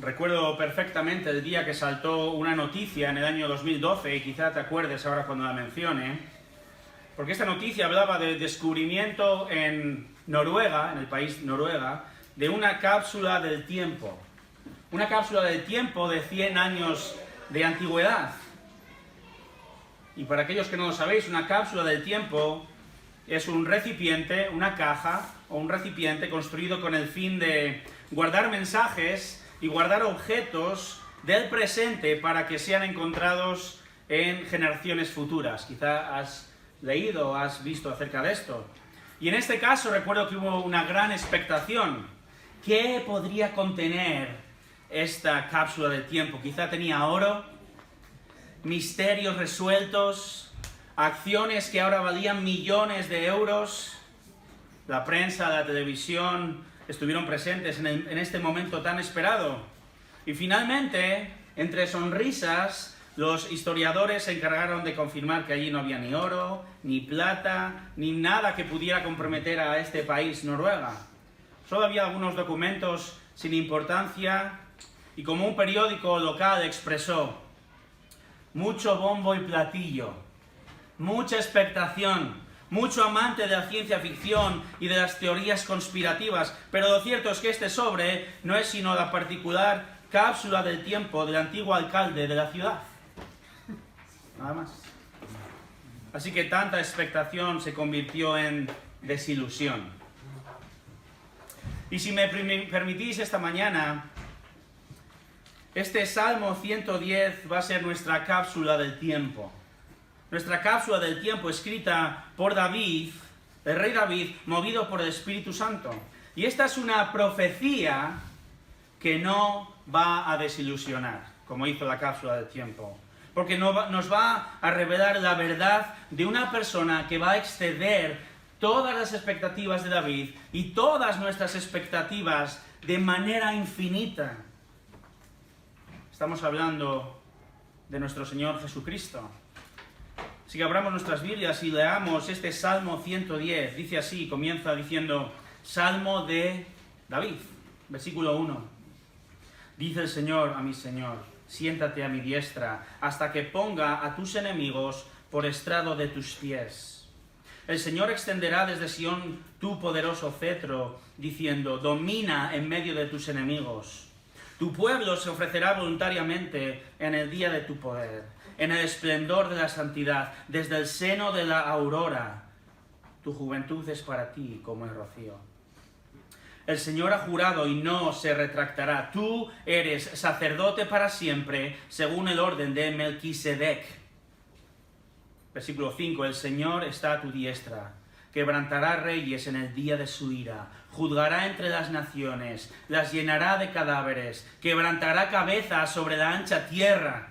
Recuerdo perfectamente el día que saltó una noticia en el año 2012, y quizá te acuerdes ahora cuando la mencione, porque esta noticia hablaba del descubrimiento en Noruega, en el país Noruega, de una cápsula del tiempo. Una cápsula del tiempo de 100 años de antigüedad. Y para aquellos que no lo sabéis, una cápsula del tiempo es un recipiente, una caja o un recipiente construido con el fin de guardar mensajes y guardar objetos del presente para que sean encontrados en generaciones futuras. Quizá has leído o has visto acerca de esto. Y en este caso recuerdo que hubo una gran expectación. ¿Qué podría contener esta cápsula del tiempo? Quizá tenía oro, misterios resueltos, acciones que ahora valían millones de euros. La prensa, la televisión estuvieron presentes en este momento tan esperado. Y finalmente, entre sonrisas, los historiadores se encargaron de confirmar que allí no había ni oro, ni plata, ni nada que pudiera comprometer a este país, Noruega. Solo había algunos documentos sin importancia y, como un periódico local expresó, mucho bombo y platillo, mucha expectación, mucho amante de la ciencia ficción y de las teorías conspirativas, pero lo cierto es que este sobre no es sino la particular cápsula del tiempo del antiguo alcalde de la ciudad. Nada más. Así que tanta expectación se convirtió en desilusión. Y si me permitís esta mañana, este Salmo 110 va a ser nuestra cápsula del tiempo. Nuestra cápsula del tiempo escrita por David, el rey David, movido por el Espíritu Santo. Y esta es una profecía que no va a desilusionar, como hizo la cápsula del tiempo. Porque nos va a revelar la verdad de una persona que va a exceder todas las expectativas de David y todas nuestras expectativas de manera infinita. Estamos hablando de nuestro Señor Jesucristo. Así que abramos nuestras Biblias y leamos este Salmo 110. Dice así, comienza diciendo, Salmo de David, versículo 1. Dice el Señor a mi Señor, siéntate a mi diestra, hasta que ponga a tus enemigos por estrado de tus pies. El Señor extenderá desde Sión tu poderoso cetro, diciendo, domina en medio de tus enemigos. Tu pueblo se ofrecerá voluntariamente en el día de tu poder, en el esplendor de la santidad, desde el seno de la aurora. Tu juventud es para ti como el rocío. El Señor ha jurado y no se retractará. Tú eres sacerdote para siempre, según el orden de Melquisedec. Versículo 5. El Señor está a tu diestra. Quebrantará reyes en el día de su ira. Juzgará entre las naciones. Las llenará de cadáveres. Quebrantará cabezas sobre la ancha tierra.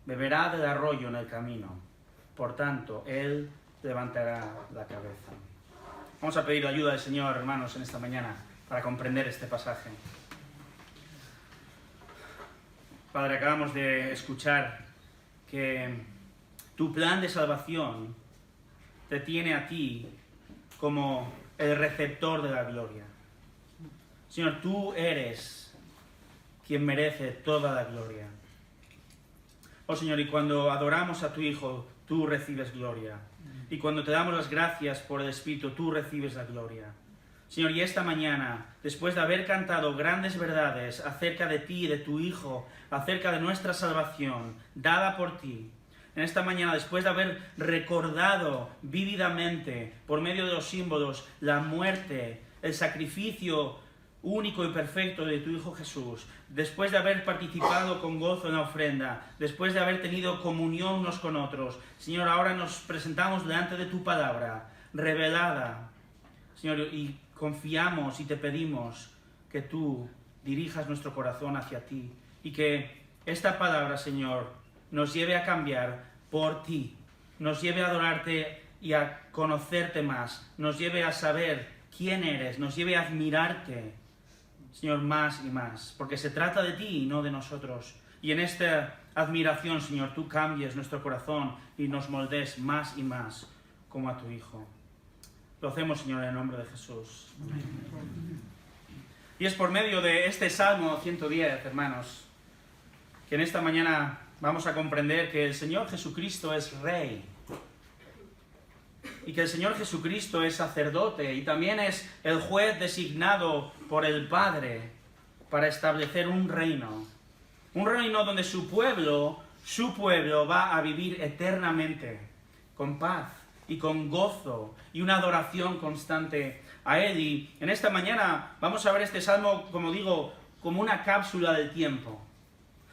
Beberá del arroyo en el camino. Por tanto, Él levantará la cabeza. Vamos a pedir ayuda del Señor, hermanos, en esta mañana para comprender este pasaje. Padre, acabamos de escuchar que tu plan de salvación te tiene a ti como el receptor de la gloria. Señor, tú eres quien merece toda la gloria. Oh Señor, y cuando adoramos a tu Hijo, tú recibes gloria. Y cuando te damos las gracias por el Espíritu, tú recibes la gloria. Señor, y esta mañana, después de haber cantado grandes verdades acerca de ti y de tu Hijo, acerca de nuestra salvación, dada por ti, en esta mañana, después de haber recordado vívidamente, por medio de los símbolos, la muerte, el sacrificio único y perfecto de tu Hijo Jesús, después de haber participado con gozo en la ofrenda, después de haber tenido comunión unos con otros, Señor, ahora nos presentamos delante de tu palabra revelada, Señor, y confiamos y te pedimos que tú dirijas nuestro corazón hacia ti y que esta palabra, Señor, nos lleve a cambiar por ti, nos lleve a adorarte y a conocerte más, nos lleve a saber quién eres, nos lleve a admirarte, Señor, más y más, porque se trata de ti y no de nosotros. Y en esta admiración, Señor, tú cambies nuestro corazón y nos moldes más y más como a tu Hijo. Lo hacemos, Señor, en el nombre de Jesús. Amén. Y es por medio de este Salmo 110, hermanos, que en esta mañana vamos a comprender que el Señor Jesucristo es Rey. Y que el Señor Jesucristo es sacerdote y también es el juez designado por el Padre para establecer un reino. Un reino donde su pueblo va a vivir eternamente, con paz y con gozo y una adoración constante a Él. Y en esta mañana vamos a ver este salmo, como digo, como una cápsula del tiempo.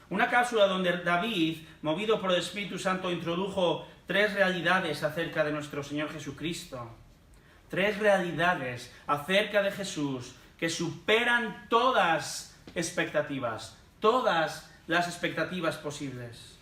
Una cápsula donde David, movido por el Espíritu Santo, introdujo 3 realidades acerca de nuestro Señor Jesucristo. 3 realidades acerca de Jesús que superan todas expectativas, todas las expectativas posibles.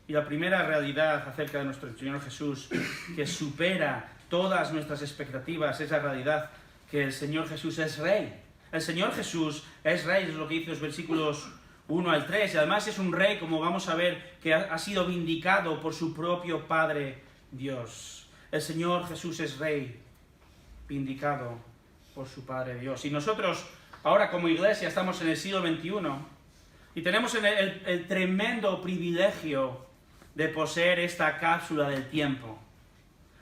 Y la primera realidad acerca de nuestro Señor Jesús, que supera todas nuestras expectativas, es la realidad que el Señor Jesús es Rey. El Señor Jesús es Rey, es lo que dice los versículos 1 al 3, y además es un Rey, como vamos a ver, que ha sido vindicado por su propio Padre Dios. El Señor Jesús es Rey, vindicado por su Padre Dios. Y nosotros, ahora como iglesia, estamos en el siglo XXI, y tenemos el tremendo privilegio de poseer esta cápsula del tiempo.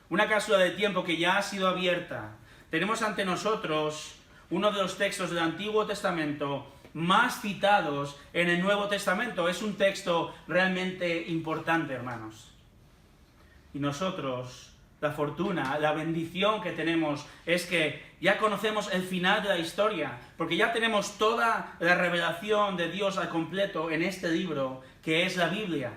Una cápsula del tiempo que ya ha sido abierta. Tenemos ante nosotros uno de los textos del Antiguo Testamento más citados en el Nuevo Testamento. Es un texto realmente importante, hermanos. Y nosotros, la fortuna, la bendición que tenemos es que ya conocemos el final de la historia, porque ya tenemos toda la revelación de Dios al completo en este libro, que es la Biblia.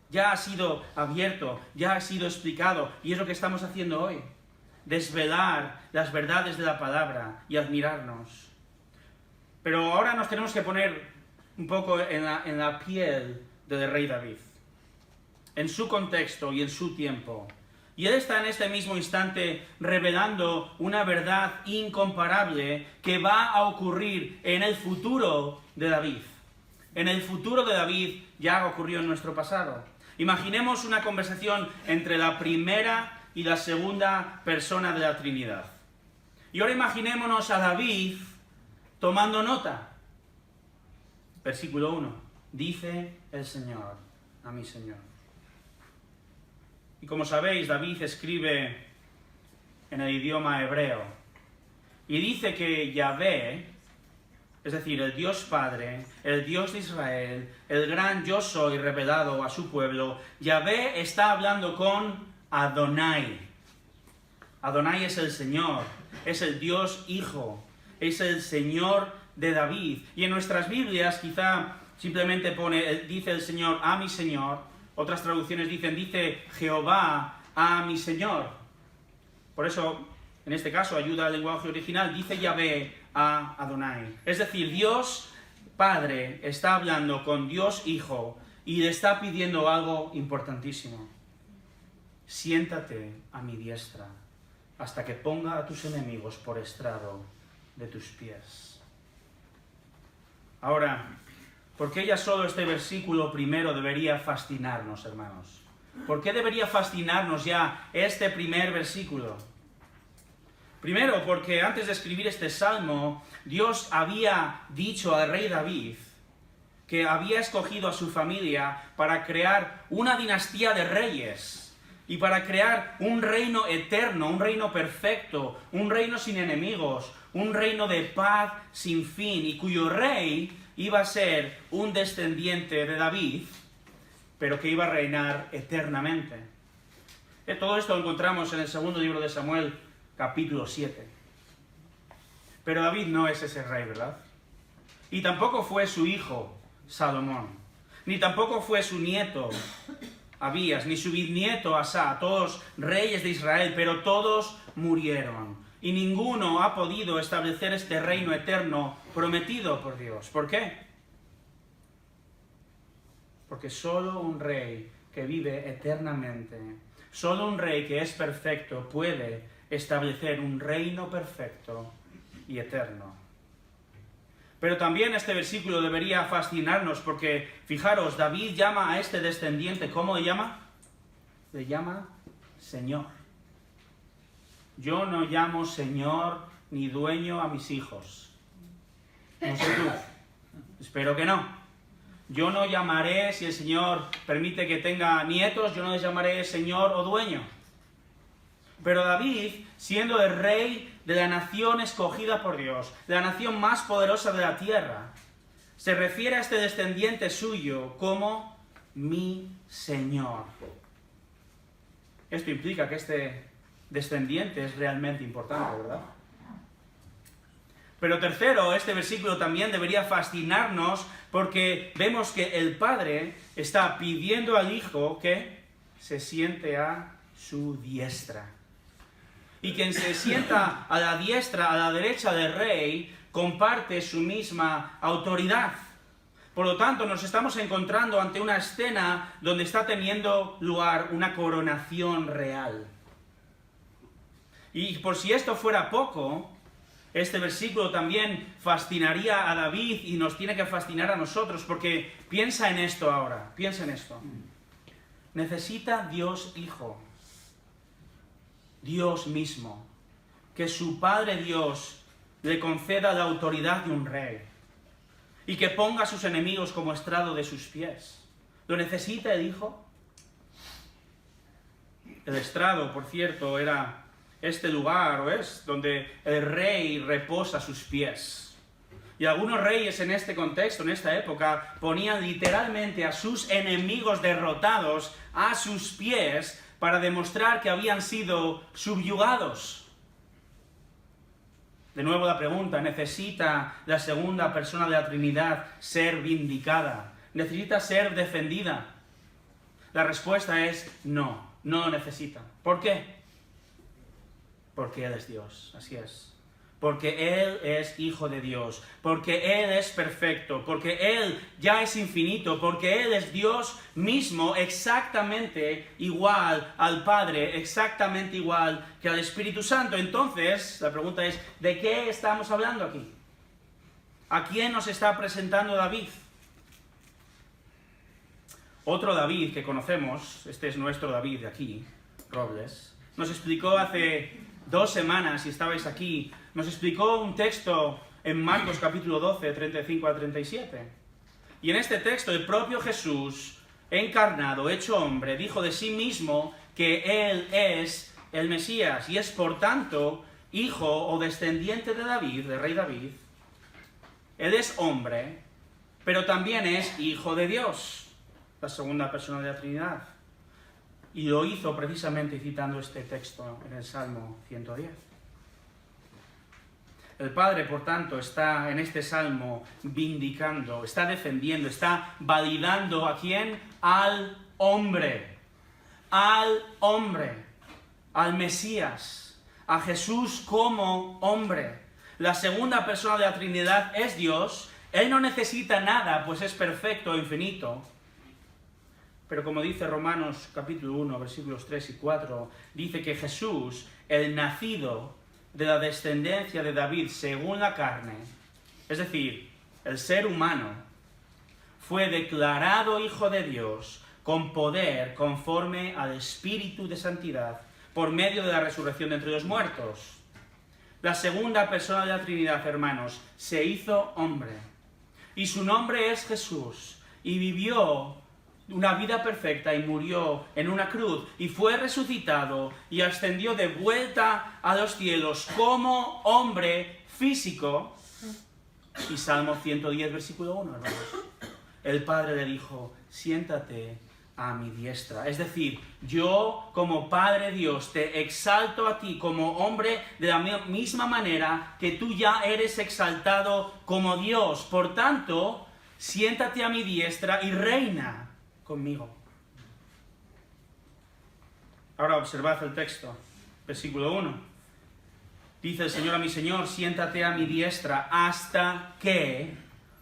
Ya ha sido abierto, ya ha sido explicado, y es lo que estamos haciendo hoy. Desvelar las verdades de la palabra y admirarnos. Pero ahora nos tenemos que poner un poco en la piel del rey David, en su contexto y en su tiempo. Y él está en este mismo instante revelando una verdad incomparable que va a ocurrir en el futuro de David. En el futuro de David ya ocurrió en nuestro pasado. Imaginemos una conversación entre la primera y la segunda persona de la Trinidad. Y ahora imaginémonos a David tomando nota. Versículo 1. Dice el Señor a mi Señor. Y como sabéis, David escribe en el idioma hebreo. Y dice que Yahvé, es decir, el Dios Padre, el Dios de Israel, el gran yo soy revelado a su pueblo, Yahvé está hablando con Adonai. Adonai es el Señor, es el Dios Hijo, es el Señor de David. Y en nuestras Biblias quizá simplemente dice el Señor a mi Señor. Otras traducciones dicen, dice Jehová a mi Señor. Por eso, en este caso, ayuda al lenguaje original, dice Yahvé a Adonai. Es decir, Dios Padre está hablando con Dios Hijo y le está pidiendo algo importantísimo. Siéntate a mi diestra hasta que ponga a tus enemigos por estrado de tus pies. Ahora, ¿por qué ya solo este versículo primero debería fascinarnos, hermanos? ¿Por qué debería fascinarnos ya este primer versículo? Primero, porque antes de escribir este salmo, Dios había dicho al rey David que había escogido a su familia para crear una dinastía de reyes y para crear un reino eterno, un reino perfecto, un reino sin enemigos, un reino de paz sin fin, y cuyo rey iba a ser un descendiente de David, pero que iba a reinar eternamente. Todo esto lo encontramos en el segundo libro de Samuel, capítulo 7. Pero David no es ese rey, ¿verdad? Y tampoco fue su hijo, Salomón. Ni tampoco fue su nieto, Abías, ni su bisnieto, Asa, todos reyes de Israel, pero todos murieron. Y ninguno ha podido establecer este reino eterno prometido por Dios. ¿Por qué? Porque solo un rey que vive eternamente, solo un rey que es perfecto puede establecer un reino perfecto y eterno. Pero también este versículo debería fascinarnos porque, fijaros, David llama a este descendiente, ¿cómo le llama? Le llama Señor. Yo no llamo Señor ni dueño a mis hijos. No sé tú, espero que no. Yo no llamaré, si el Señor permite que tenga nietos, yo no les llamaré Señor o dueño. Pero David, siendo el rey de la nación escogida por Dios, de la nación más poderosa de la tierra, se refiere a este descendiente suyo como mi Señor. Esto implica que este descendiente es realmente importante, ¿verdad? Pero tercero, este versículo también debería fascinarnos porque vemos que el Padre está pidiendo al Hijo que se siente a su diestra. Y quien se sienta a la diestra, a la derecha del Rey, comparte su misma autoridad. Por lo tanto, nos estamos encontrando ante una escena donde está teniendo lugar una coronación real. Y por si esto fuera poco, este versículo también fascinaría a David y nos tiene que fascinar a nosotros, porque piensa en esto ahora, piensa en esto. Necesita Dios Hijo, Dios mismo, que su Padre Dios le conceda la autoridad de un rey y que ponga a sus enemigos como estrado de sus pies. ¿Lo necesita el Hijo? El estrado, por cierto, era este lugar, o es, donde el rey reposa a sus pies. Y algunos reyes en este contexto, en esta época, ponían literalmente a sus enemigos derrotados a sus pies para demostrar que habían sido subyugados. De nuevo la pregunta, ¿necesita la segunda persona de la Trinidad ser vindicada? ¿Necesita ser defendida? La respuesta es no, no lo necesita. ¿Por qué? Porque Él es Dios, así es. Porque Él es Hijo de Dios, porque Él es perfecto, porque Él ya es infinito, porque Él es Dios mismo, exactamente igual al Padre, exactamente igual que al Espíritu Santo. Entonces, la pregunta es, ¿de qué estamos hablando aquí? ¿A quién nos está presentando David? Otro David que conocemos, este es nuestro David de aquí, Robles, nos explicó hace 2 semanas, si estabais aquí, nos explicó un texto en Marcos capítulo 12, 35 a 37. Y en este texto el propio Jesús, encarnado, hecho hombre, dijo de sí mismo que Él es el Mesías y es por tanto hijo o descendiente de David, del rey David. Él es hombre, pero también es hijo de Dios, la segunda persona de la Trinidad. Y lo hizo precisamente citando este texto en el Salmo 110. El Padre, por tanto, está en este Salmo vindicando, está defendiendo, está validando ¿a quién? Al hombre, al Mesías, a Jesús como hombre. La segunda persona de la Trinidad es Dios, Él no necesita nada, pues es perfecto e infinito. Pero como dice Romanos capítulo 1, versículos 3 y 4, dice que Jesús, el nacido de la descendencia de David según la carne, es decir, el ser humano, fue declarado Hijo de Dios con poder conforme al Espíritu de Santidad por medio de la resurrección de entre los muertos. La segunda persona de la Trinidad, hermanos, se hizo hombre. Y su nombre es Jesús. Y vivió una vida perfecta y murió en una cruz y fue resucitado y ascendió de vuelta a los cielos como hombre físico. Y Salmo 110, versículo 1, hermanos. El Padre le dijo, siéntate a mi diestra. Es decir, yo como Padre Dios te exalto a ti como hombre de la misma manera que tú ya eres exaltado como Dios. Por tanto, siéntate a mi diestra y reina conmigo. Ahora observad el texto, versículo 1. Dice el Señor a mi Señor, siéntate a mi diestra hasta que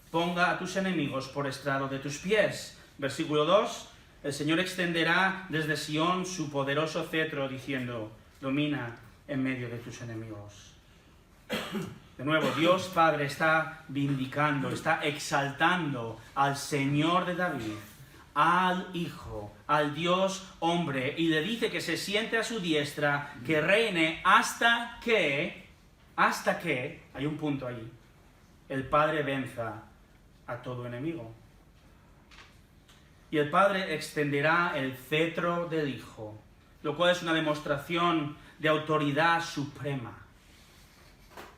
ponga a tus enemigos por estrado de tus pies. Versículo 2, el Señor extenderá desde Sión su poderoso cetro diciendo, domina en medio de tus enemigos. De nuevo, Dios Padre está vindicando, está exaltando al Señor de David, al Hijo, al Dios hombre, y le dice que se siente a su diestra, que reine hasta que hasta que, hay un punto ahí, el Padre venza a todo enemigo. Y el Padre extenderá el cetro del Hijo, lo cual es una demostración de autoridad suprema.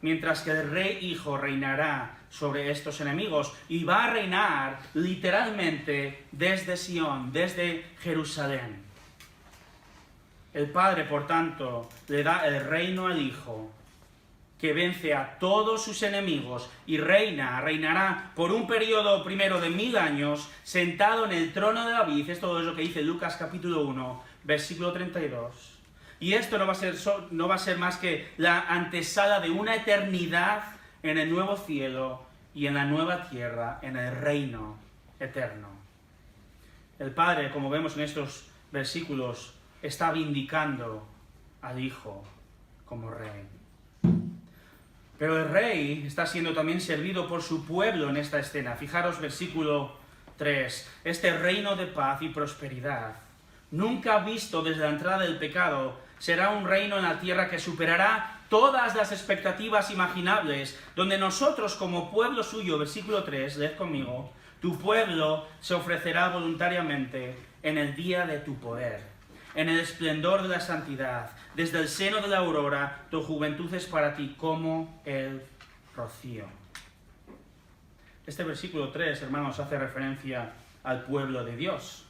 Mientras que el Rey Hijo reinará sobre estos enemigos y va a reinar literalmente desde Sion, desde Jerusalén. El Padre, por tanto, le da el reino al Hijo, que vence a todos sus enemigos y reinará por un periodo primero de 1000 años, sentado en el trono de David. Esto es lo que dice Lucas capítulo 1, versículo 32. Y esto no va a ser más que la antesala de una eternidad en el nuevo cielo y en la nueva tierra, en el reino eterno. El Padre, como vemos en estos versículos, está vindicando al Hijo como Rey. Pero el Rey está siendo también servido por su pueblo en esta escena. Fijaros versículo 3. Este reino de paz y prosperidad, nunca visto desde la entrada del pecado, será un reino en la tierra que superará todas las expectativas imaginables, donde nosotros como pueblo suyo, versículo 3, leed conmigo, tu pueblo se ofrecerá voluntariamente en el día de tu poder, en el esplendor de la santidad, desde el seno de la aurora, tu juventud es para ti como el rocío. Este versículo 3, hermanos, hace referencia al pueblo de Dios.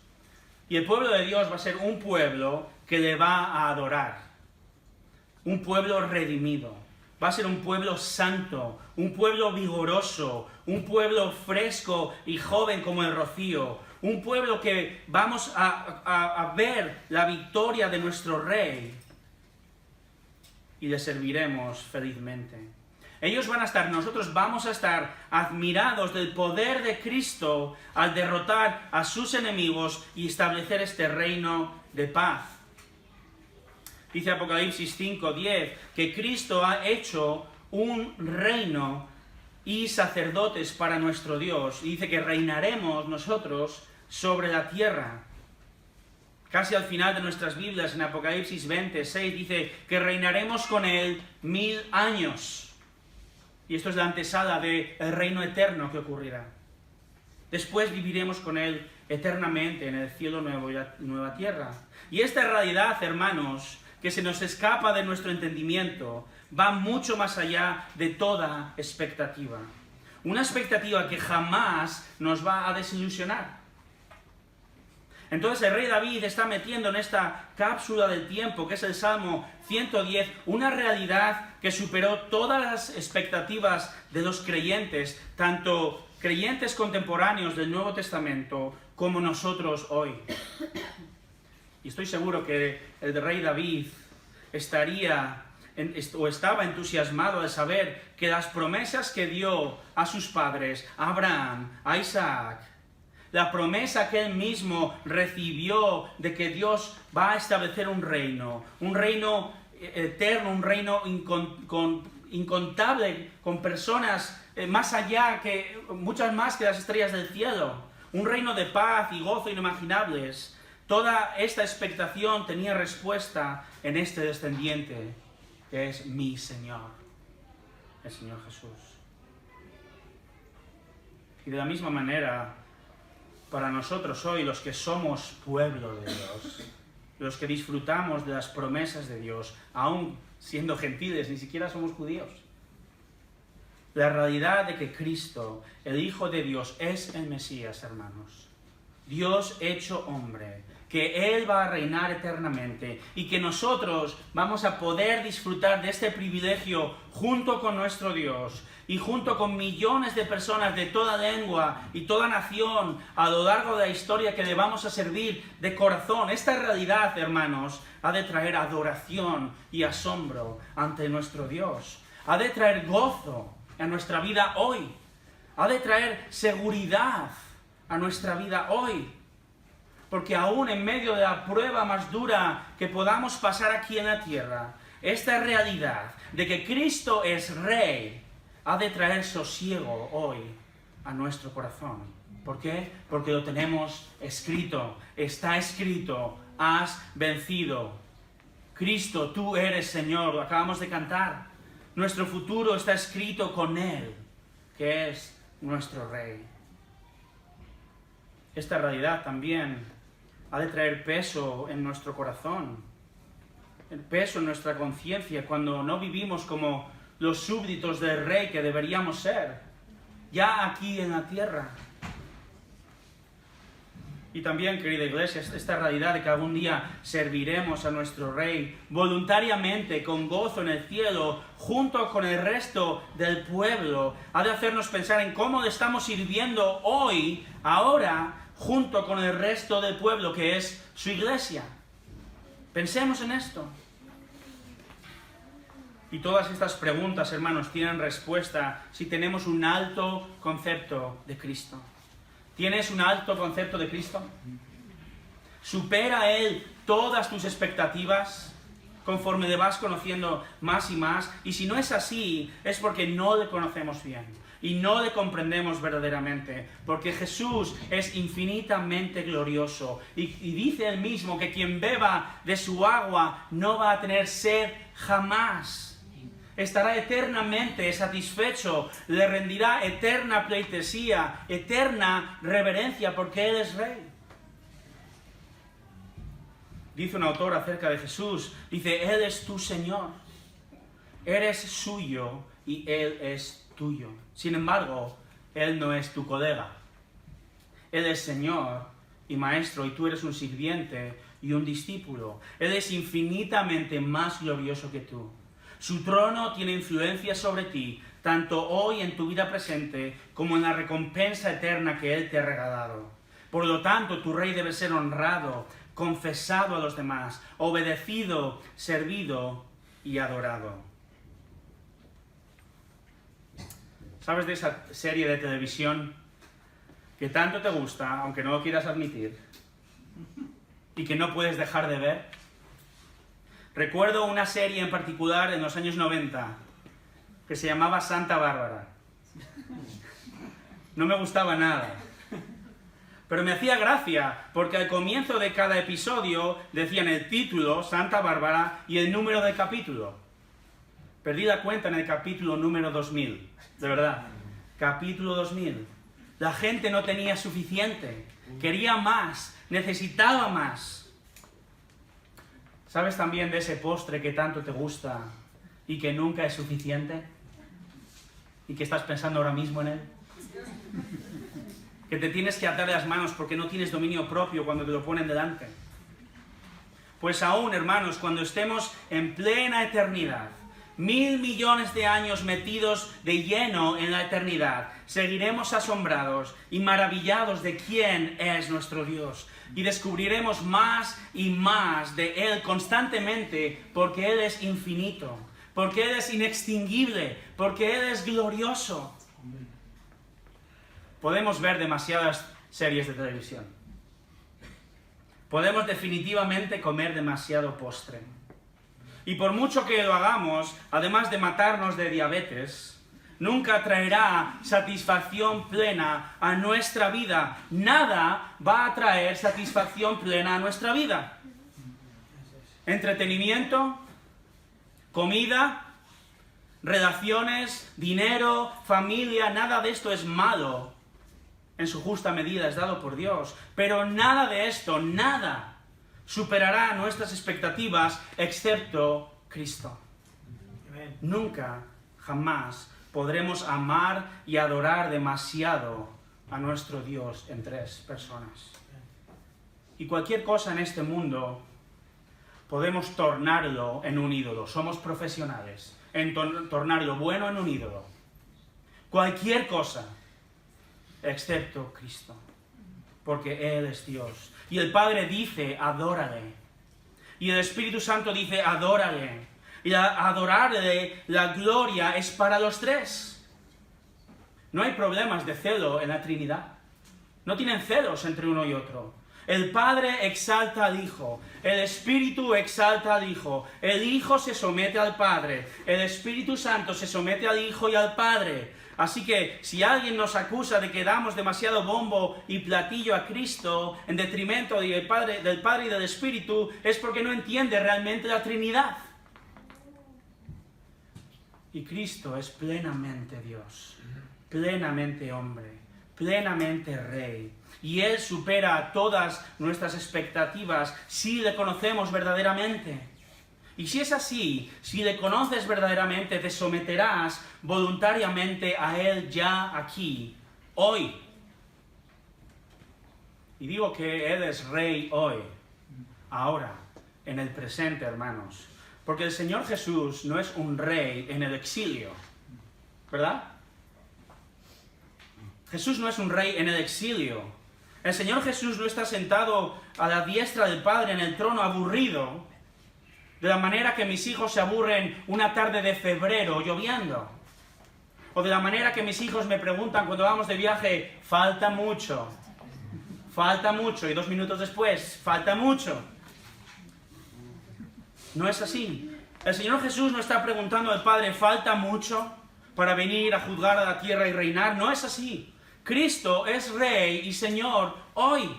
Y el pueblo de Dios va a ser un pueblo que le va a adorar. Un pueblo redimido. Va a ser un pueblo santo, un pueblo vigoroso, un pueblo fresco y joven como el rocío. Un pueblo que vamos a ver la victoria de nuestro Rey y le serviremos felizmente. Ellos van a estar, nosotros vamos a estar admirados del poder de Cristo al derrotar a sus enemigos y establecer este reino de paz. Dice Apocalipsis 5:10 que Cristo ha hecho un reino y sacerdotes para nuestro Dios. Y dice que reinaremos nosotros sobre la tierra. Casi al final de nuestras Biblias, en Apocalipsis 26, dice que reinaremos con Él 1000 años. Y esto es la antesala del reino eterno que ocurrirá. Después viviremos con Él eternamente en el cielo nuevo y la nueva tierra. Y esta realidad, hermanos, que se nos escapa de nuestro entendimiento, va mucho más allá de toda expectativa. Una expectativa que jamás nos va a desilusionar. Entonces el rey David está metiendo en esta cápsula del tiempo, que es el Salmo 110, una realidad que superó todas las expectativas de los creyentes, tanto creyentes contemporáneos del Nuevo Testamento como nosotros hoy. Y estoy seguro que el rey David estaba entusiasmado de saber que las promesas que dio a sus padres, a Abraham, a Isaac, la promesa que él mismo recibió de que Dios va a establecer un reino eterno, un reino incontable, con personas más allá, muchas más que las estrellas del cielo, un reino de paz y gozo inimaginables. Toda esta expectación tenía respuesta en este descendiente, que es mi Señor, el Señor Jesús. Y de la misma manera, para nosotros hoy, los que somos pueblo de Dios, los que disfrutamos de las promesas de Dios, aún siendo gentiles, ni siquiera somos judíos, la realidad de que Cristo, el Hijo de Dios, es el Mesías, hermanos. Dios hecho hombre, que Él va a reinar eternamente y que nosotros vamos a poder disfrutar de este privilegio junto con nuestro Dios y junto con millones de personas de toda lengua y toda nación a lo largo de la historia que le vamos a servir de corazón. Esta realidad, hermanos, ha de traer adoración y asombro ante nuestro Dios. Ha de traer gozo a nuestra vida hoy. Ha de traer seguridad a nuestra vida hoy. Porque aún en medio de la prueba más dura que podamos pasar aquí en la tierra, esta realidad de que Cristo es Rey ha de traer sosiego hoy a nuestro corazón. ¿Por qué? Porque lo tenemos escrito. Está escrito: has vencido. Cristo, tú eres Señor. Lo acabamos de cantar. Nuestro futuro está escrito con Él, que es nuestro Rey. Esta realidad también ha de traer peso en nuestro corazón, el peso en nuestra conciencia, cuando no vivimos como los súbditos del Rey que deberíamos ser, ya aquí en la tierra. Y también, querida iglesia, esta realidad de que algún día serviremos a nuestro Rey voluntariamente, con gozo en el cielo, junto con el resto del pueblo, ha de hacernos pensar en cómo le estamos sirviendo hoy, ahora, junto con el resto del pueblo, que es su iglesia. Pensemos en esto. Y todas estas preguntas, hermanos, tienen respuesta si tenemos un alto concepto de Cristo. ¿Tienes un alto concepto de Cristo? ¿Supera Él todas tus expectativas conforme le vas conociendo más y más? Y si no es así, es porque no le conocemos bien y no le comprendemos verdaderamente, porque Jesús es infinitamente glorioso y dice Él mismo que quien beba de su agua no va a tener sed jamás. Estará eternamente satisfecho, le rendirá eterna pleitesía, eterna reverencia, porque Él es Rey. Dice un autor acerca de Jesús, dice, Él es tu Señor, eres suyo y Él es tuyo. Sin embargo, Él no es tu colega. Él es Señor y Maestro, y tú eres un sirviente y un discípulo. Él es infinitamente más glorioso que tú. Su trono tiene influencia sobre ti, tanto hoy en tu vida presente, como en la recompensa eterna que Él te ha regalado. Por lo tanto, tu Rey debe ser honrado, confesado a los demás, obedecido, servido y adorado. ¿Sabes de esa serie de televisión que tanto te gusta, aunque no lo quieras admitir, y que no puedes dejar de ver? Recuerdo una serie en particular en los años 90 que se llamaba Santa Bárbara. No me gustaba nada, pero me hacía gracia porque al comienzo de cada episodio decían el título, Santa Bárbara, y el número del capítulo. Perdí la cuenta en el capítulo número 2000, de verdad. Capítulo 2000. La gente no tenía suficiente, quería más, necesitaba más. ¿Sabes también de ese postre que tanto te gusta y que nunca es suficiente? ¿Y que estás pensando ahora mismo en él? Que te tienes que atar las manos porque no tienes dominio propio cuando te lo ponen delante. Pues aún, hermanos, cuando estemos en plena eternidad, 1.000 millones de años metidos de lleno en la eternidad, seguiremos asombrados y maravillados de quién es nuestro Dios. Y descubriremos más y más de Él constantemente, porque Él es infinito, porque Él es inextinguible, porque Él es glorioso. Podemos ver demasiadas series de televisión. Podemos definitivamente comer demasiado postre. Y por mucho que lo hagamos, además de matarnos de diabetes, nunca traerá satisfacción plena a nuestra vida. Nada va a traer satisfacción plena a nuestra vida. Entretenimiento, comida, relaciones, dinero, familia, nada de esto es malo. En su justa medida es dado por Dios. Pero nada de esto, nada, superará nuestras expectativas excepto Cristo. Nunca, jamás podremos amar y adorar demasiado a nuestro Dios en tres personas. Y cualquier cosa en este mundo podemos tornarlo en un ídolo. Somos profesionales en tornar lo bueno en un ídolo. Cualquier cosa, excepto Cristo. Porque Él es Dios. Y el Padre dice, adórale. Y el Espíritu Santo dice, adórale. Y adorarle, la gloria es para los tres. No hay problemas de celo en la Trinidad. No tienen celos entre uno y otro. El Padre exalta al Hijo, el Espíritu exalta al Hijo, el Hijo se somete al Padre, el Espíritu Santo se somete al Hijo y al Padre. Así que si alguien nos acusa de que damos demasiado bombo y platillo a Cristo en detrimento del Padre y del Espíritu, es porque no entiende realmente la Trinidad. Y Cristo es plenamente Dios, plenamente hombre, plenamente Rey. Y Él supera todas nuestras expectativas si le conocemos verdaderamente. Y si es así, si le conoces verdaderamente, te someterás voluntariamente a Él ya aquí, hoy. Y digo que Él es Rey hoy, ahora, en el presente, hermanos. Porque el Señor Jesús no es un rey en el exilio, ¿verdad? Jesús no es un rey en el exilio. El Señor Jesús no está sentado a la diestra del Padre en el trono aburrido, de la manera que mis hijos se aburren una tarde de febrero lloviendo. O de la manera que mis hijos me preguntan cuando vamos de viaje, falta mucho, y 2 minutos después, falta mucho. No es así. El Señor Jesús no está preguntando al Padre, ¿falta mucho para venir a juzgar a la tierra y reinar? No es así. Cristo es Rey y Señor hoy.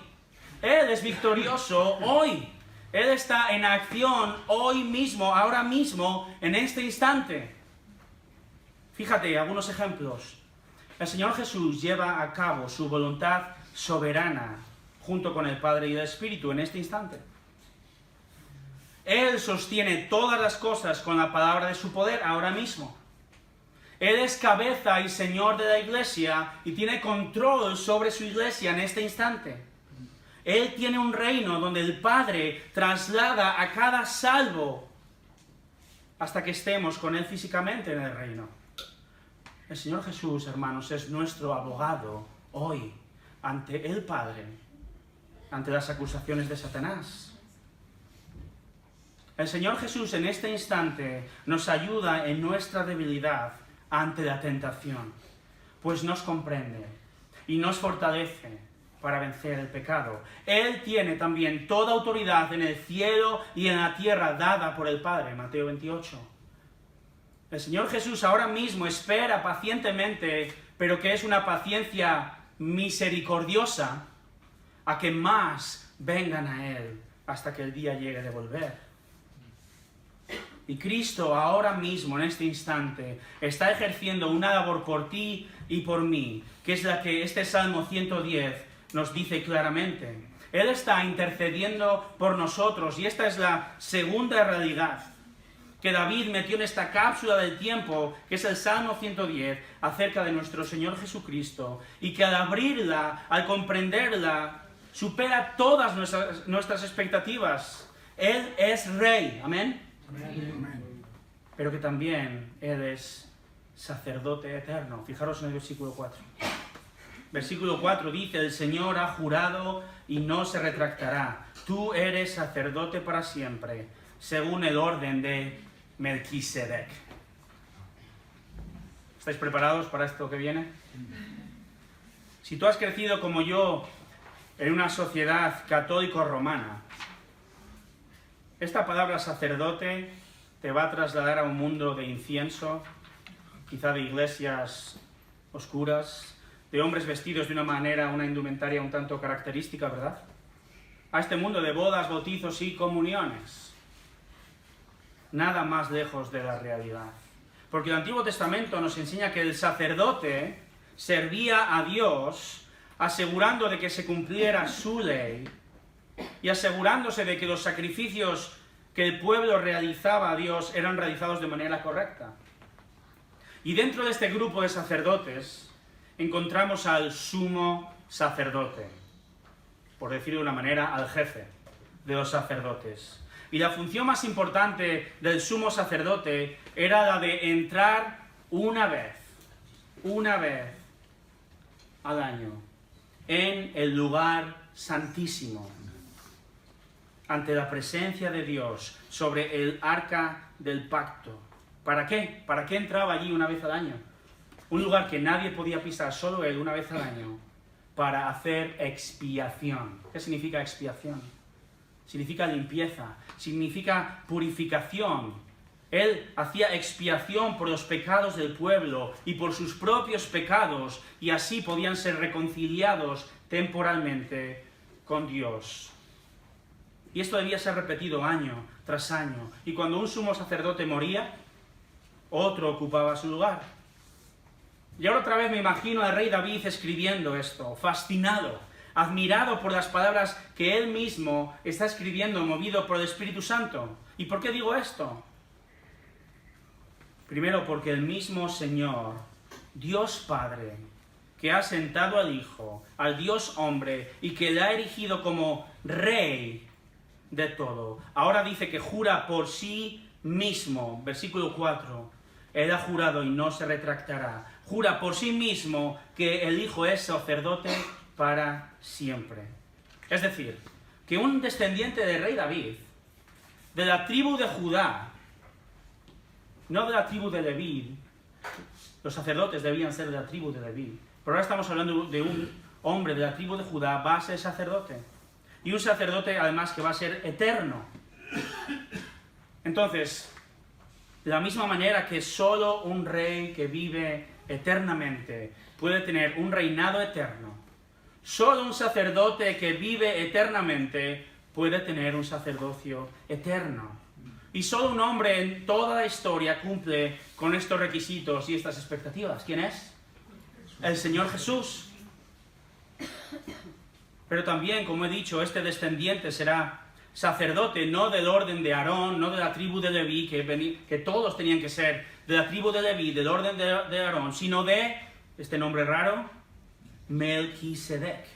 Él es victorioso hoy. Él está en acción hoy mismo, ahora mismo, en este instante. Fíjate, algunos ejemplos. El Señor Jesús lleva a cabo su voluntad soberana junto con el Padre y el Espíritu en este instante. Él sostiene todas las cosas con la palabra de su poder ahora mismo. Él es cabeza y Señor de la iglesia y tiene control sobre su iglesia en este instante. Él tiene un reino donde el Padre traslada a cada salvo hasta que estemos con Él físicamente en el reino. El Señor Jesús, hermanos, es nuestro abogado hoy ante el Padre, ante las acusaciones de Satanás. El Señor Jesús en este instante nos ayuda en nuestra debilidad ante la tentación, pues nos comprende y nos fortalece para vencer el pecado. Él tiene también toda autoridad en el cielo y en la tierra dada por el Padre, Mateo 28. El Señor Jesús ahora mismo espera pacientemente, pero que es una paciencia misericordiosa, a que más vengan a Él hasta que el día llegue de volver. Y Cristo ahora mismo, en este instante, está ejerciendo una labor por ti y por mí, que es la que este Salmo 110 nos dice claramente. Él está intercediendo por nosotros, y esta es la segunda realidad que David metió en esta cápsula del tiempo, que es el Salmo 110, acerca de nuestro Señor Jesucristo, y que al abrirla, al comprenderla, supera todas nuestras expectativas. Él es Rey, amén. Pero que también Él es sacerdote eterno. Fijaros en el versículo 4. Versículo 4 dice, el Señor ha jurado y no se retractará. Tú eres sacerdote para siempre, según el orden de Melquisedec. ¿Estáis preparados para esto que viene? Si tú has crecido como yo en una sociedad católico-romana, esta palabra sacerdote te va a trasladar a un mundo de incienso, quizá de iglesias oscuras, de hombres vestidos de una manera, una indumentaria un tanto característica, ¿verdad? A este mundo de bodas, bautizos y comuniones. Nada más lejos de la realidad. Porque el Antiguo Testamento nos enseña que el sacerdote servía a Dios asegurando de que se cumpliera su ley y asegurándose de que los sacrificios que el pueblo realizaba a Dios eran realizados de manera correcta. Y dentro de este grupo de sacerdotes encontramos al sumo sacerdote, por decirlo de una manera, al jefe de los sacerdotes. Y la función más importante del sumo sacerdote era la de entrar una vez al año en el lugar santísimo, ante la presencia de Dios, sobre el arca del pacto. ¿Para qué? ¿Para qué entraba allí una vez al año? Un lugar que nadie podía pisar, solo él una vez al año, para hacer expiación. ¿Qué significa expiación? Significa limpieza, significa purificación. Él hacía expiación por los pecados del pueblo y por sus propios pecados, y así podían ser reconciliados temporalmente con Dios. Y esto debía ser repetido año tras año. Y cuando un sumo sacerdote moría, otro ocupaba su lugar. Y ahora otra vez me imagino al rey David escribiendo esto, fascinado, admirado por las palabras que él mismo está escribiendo, movido por el Espíritu Santo. ¿Y por qué digo esto? Primero, porque el mismo Señor, Dios Padre, que ha sentado al Hijo, al Dios hombre, y que le ha erigido como Rey de todo, ahora dice que jura por sí mismo, versículo 4, Él ha jurado y no se retractará, jura por sí mismo que el Hijo es sacerdote para siempre. Es decir, que un descendiente del rey David, de la tribu de Judá, no de la tribu de Leví, los sacerdotes debían ser de la tribu de Leví, pero ahora estamos hablando de un hombre de la tribu de Judá, va a ser sacerdote. Y un sacerdote además que va a ser eterno. Entonces, de la misma manera que solo un rey que vive eternamente puede tener un reinado eterno, solo un sacerdote que vive eternamente puede tener un sacerdocio eterno. Y solo un hombre en toda la historia cumple con estos requisitos y estas expectativas. ¿Quién es? El Señor Jesús. Pero también, como he dicho, este descendiente será sacerdote, no del orden de Aarón, no de la tribu de Leví, que todos tenían que ser de la tribu de Leví, del orden de Aarón, sino de, este nombre raro, Melquisedec.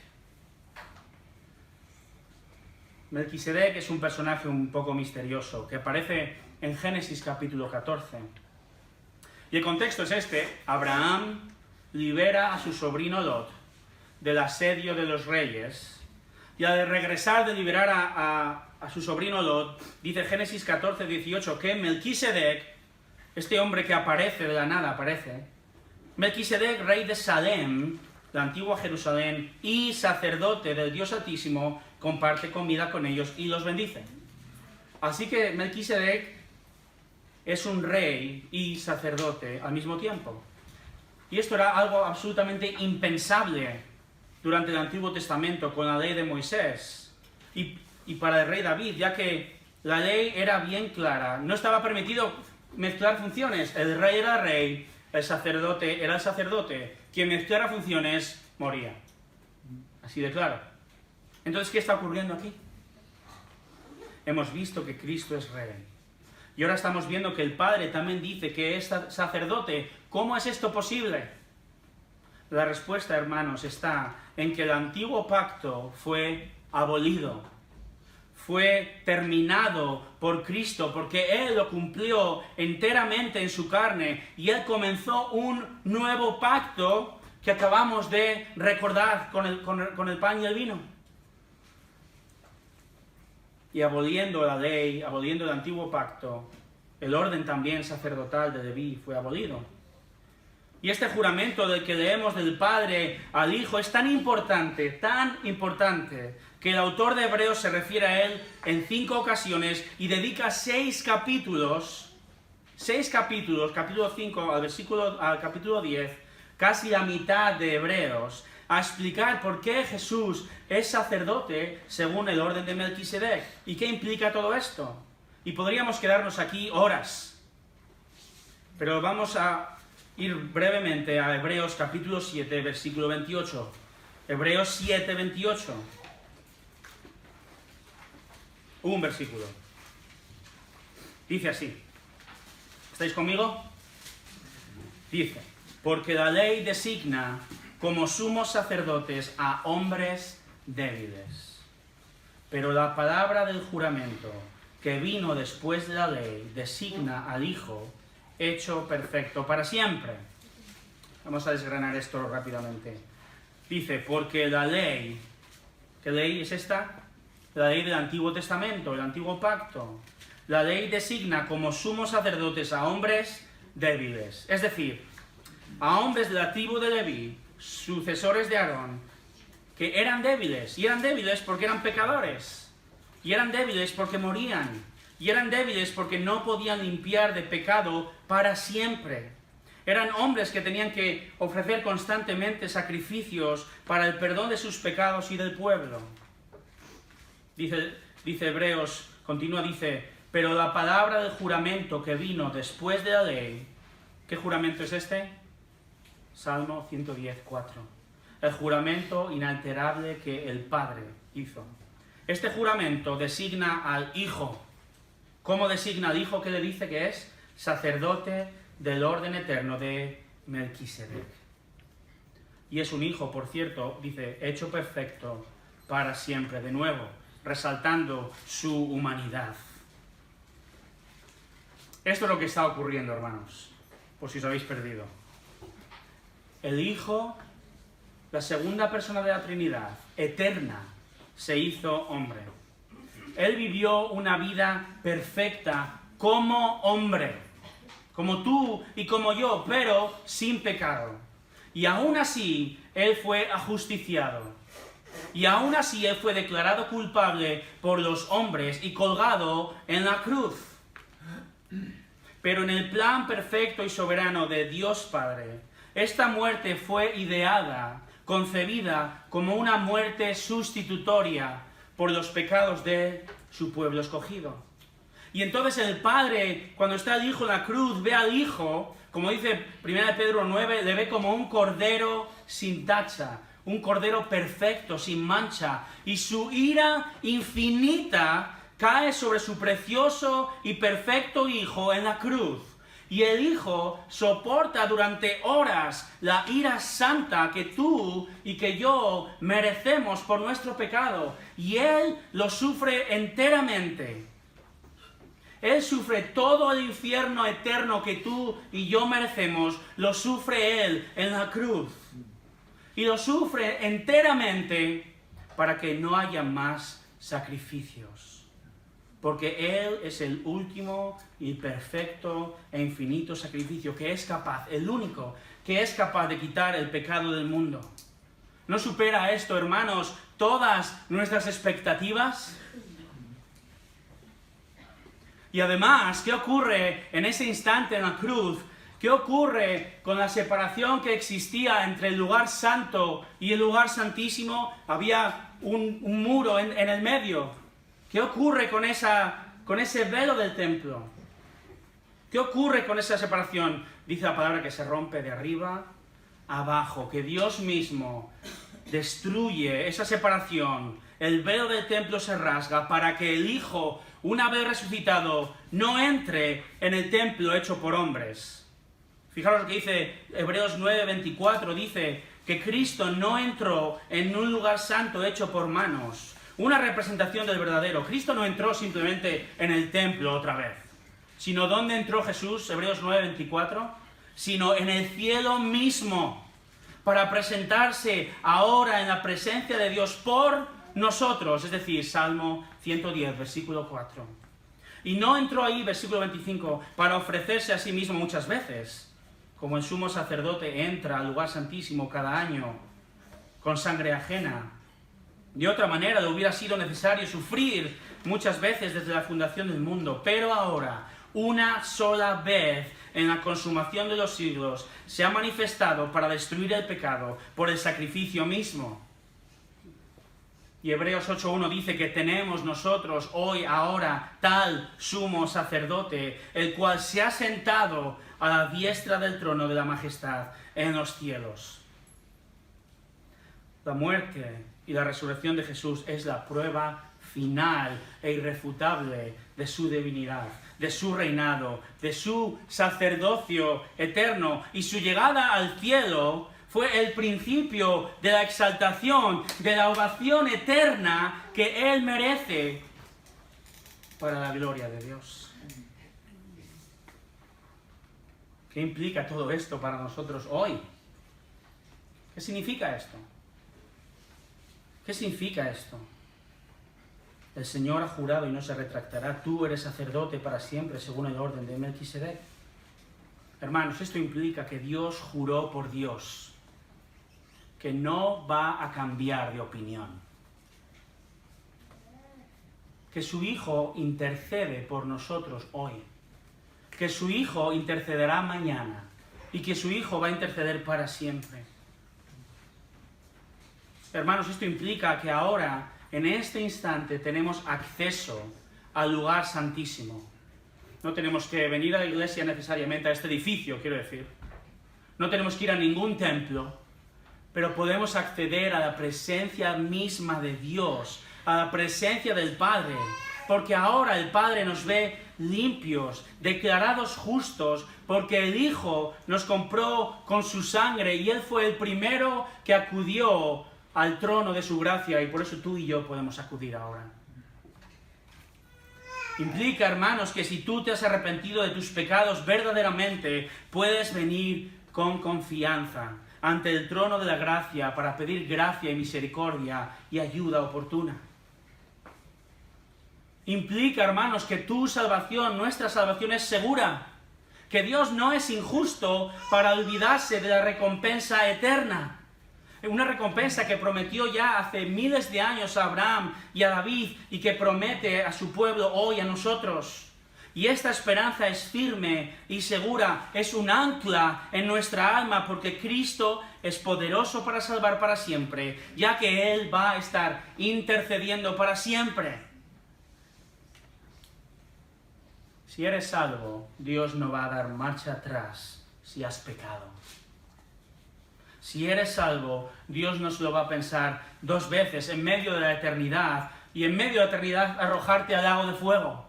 Melquisedec es un personaje un poco misterioso, que aparece en Génesis capítulo 14. Y el contexto es este: Abraham libera a su sobrino Lot del asedio de los reyes, y al regresar de liberar a su sobrino Lot, dice Génesis 14, 18, que Melquisedec, este hombre que aparece de la nada, Melquisedec, rey de Salem, la antigua Jerusalén, y sacerdote del Dios Altísimo, comparte comida con ellos y los bendice. Así que Melquisedec es un rey y sacerdote al mismo tiempo. Y esto era algo absolutamente impensable durante el Antiguo Testamento con la ley de Moisés y para el rey David, ya que la ley era bien clara. No estaba permitido mezclar funciones. El rey era rey, el sacerdote era el sacerdote. Quien mezclara funciones moría. Así de claro. Entonces, ¿qué está ocurriendo aquí? Hemos visto que Cristo es rey. Y ahora estamos viendo que el Padre también dice que es sacerdote. ¿Cómo es esto posible? La respuesta, hermanos, está en que el antiguo pacto fue abolido, fue terminado por Cristo, porque Él lo cumplió enteramente en su carne, y Él comenzó un nuevo pacto que acabamos de recordar con el pan y el vino. Y aboliendo la ley, aboliendo el antiguo pacto, el orden también sacerdotal de Leví fue abolido. Y este juramento del que leemos del Padre al Hijo es tan importante, que el autor de Hebreos se refiere a él en 5 ocasiones y dedica 6 capítulos, capítulo 5 al capítulo 10, casi la mitad de Hebreos, a explicar por qué Jesús es sacerdote según el orden de Melquisedec y qué implica todo esto. Y podríamos quedarnos aquí horas, pero vamos a ir brevemente a Hebreos capítulo 7, versículo 28. Hebreos 7, 28. Un versículo. Dice así. ¿Estáis conmigo? Dice: porque la ley designa como sumos sacerdotes a hombres débiles. Pero la palabra del juramento que vino después de la ley designa al Hijo hecho perfecto para siempre. Vamos a desgranar esto rápidamente. Dice, porque la ley, ¿qué ley es esta? La ley del Antiguo Testamento, el Antiguo Pacto. La ley designa como sumos sacerdotes a hombres débiles, es decir, a hombres de la tribu de Leví, sucesores de Aarón, que eran débiles, y eran débiles porque eran pecadores, y eran débiles porque morían, y eran débiles porque no podían limpiar de pecado para siempre. Eran hombres que tenían que ofrecer constantemente sacrificios para el perdón de sus pecados y del pueblo. Dice Hebreos, continúa, dice, pero la palabra del juramento que vino después de la ley ¿Qué juramento es este? Salmo 110:4. El juramento inalterable que el Padre hizo. Este juramento designa al Hijo. ¿Cómo designa al Hijo? ¿Qué le dice que es? Sacerdote del orden eterno de Melquisedec. Y es un Hijo, por cierto, dice, hecho perfecto para siempre, de nuevo, resaltando su humanidad. Esto es lo que está ocurriendo, hermanos, por si os habéis perdido. El Hijo, la segunda persona de la Trinidad, eterna, se hizo hombre. Él vivió una vida perfecta como hombre, como tú y como yo, pero sin pecado. Y aún así, Él fue ajusticiado. Y aún así, Él fue declarado culpable por los hombres y colgado en la cruz. Pero en el plan perfecto y soberano de Dios Padre, esta muerte fue ideada, concebida como una muerte sustitutoria por los pecados de su pueblo escogido. Y entonces el Padre, cuando está el Hijo en la cruz, ve al Hijo, como dice 1 Pedro 9, le ve como un cordero sin tacha, un cordero perfecto, sin mancha, y su ira infinita cae sobre su precioso y perfecto Hijo en la cruz. Y el Hijo soporta durante horas la ira santa que tú y que yo merecemos por nuestro pecado. Y Él lo sufre enteramente. Él sufre todo el infierno eterno que tú y yo merecemos. Lo sufre Él en la cruz. Y lo sufre enteramente para que no haya más sacrificios. Porque Él es el último y perfecto e infinito sacrificio que es capaz, el único que es capaz de quitar el pecado del mundo. ¿No supera esto, hermanos, todas nuestras expectativas? Y además, ¿qué ocurre en ese instante en la cruz? ¿Qué ocurre con la separación que existía entre el lugar santo y el lugar santísimo? Había un muro en el medio. ¿Qué ocurre con ese velo del templo? ¿Qué ocurre con esa separación? Dice la palabra que se rompe de arriba a abajo, que Dios mismo destruye esa separación. El velo del templo se rasga para que el Hijo, una vez resucitado, no entre en el templo hecho por hombres. Fijaros lo que dice Hebreos 9:24, dice que Cristo no entró en un lugar santo hecho por manos. Una representación del verdadero. Cristo no entró simplemente en el templo otra vez, sino ¿dónde entró Jesús? Hebreos 9:24, sino en el cielo mismo, para presentarse ahora en la presencia de Dios por nosotros, es decir, Salmo 110, versículo 4. Y no entró ahí, versículo 25, para ofrecerse a sí mismo muchas veces, como el sumo sacerdote entra al lugar santísimo cada año con sangre ajena. De otra manera, le hubiera sido necesario sufrir muchas veces desde la fundación del mundo. Pero ahora, una sola vez en la consumación de los siglos, se ha manifestado para destruir el pecado por el sacrificio mismo. Y Hebreos 8:1 dice que tenemos nosotros hoy, ahora, tal sumo sacerdote, el cual se ha sentado a la diestra del trono de la majestad en los cielos. La muerte y la resurrección de Jesús es la prueba final e irrefutable de su divinidad, de su reinado, de su sacerdocio eterno, y su llegada al cielo fue el principio de la exaltación, de la ovación eterna que Él merece para la gloria de Dios. ¿Qué implica todo esto para nosotros hoy? ¿Qué significa esto? ¿Qué significa esto? El Señor ha jurado y no se retractará. Tú eres sacerdote para siempre, según el orden de Melquisedec. Hermanos, esto implica que Dios juró por Dios, que no va a cambiar de opinión. Que su Hijo intercede por nosotros hoy. Que su Hijo intercederá mañana. Y que su Hijo va a interceder para siempre. Hermanos, esto implica que ahora, en este instante, tenemos acceso al lugar santísimo. No tenemos que venir a la iglesia necesariamente, a este edificio, quiero decir. No tenemos que ir a ningún templo, pero podemos acceder a la presencia misma de Dios, a la presencia del Padre, porque ahora el Padre nos ve limpios, declarados justos, porque el Hijo nos compró con su sangre y Él fue el primero que acudió al trono de su gracia, y por eso tú y yo podemos acudir ahora. Implica, hermanos, que si tú te has arrepentido de tus pecados verdaderamente, puedes venir con confianza ante el trono de la gracia para pedir gracia y misericordia y ayuda oportuna. Implica, hermanos, que tu salvación, nuestra salvación es segura, que Dios no es injusto para olvidarse de la recompensa eterna. Una recompensa que prometió ya hace miles de años a Abraham y a David y que promete a su pueblo hoy a nosotros. Y esta esperanza es firme y segura, es un ancla en nuestra alma porque Cristo es poderoso para salvar para siempre, ya que Él va a estar intercediendo para siempre. Si eres salvo, Dios no va a dar marcha atrás si has pecado. Si eres salvo, Dios no se lo va a pensar dos veces en medio de la eternidad y en medio de la eternidad arrojarte al lago de fuego.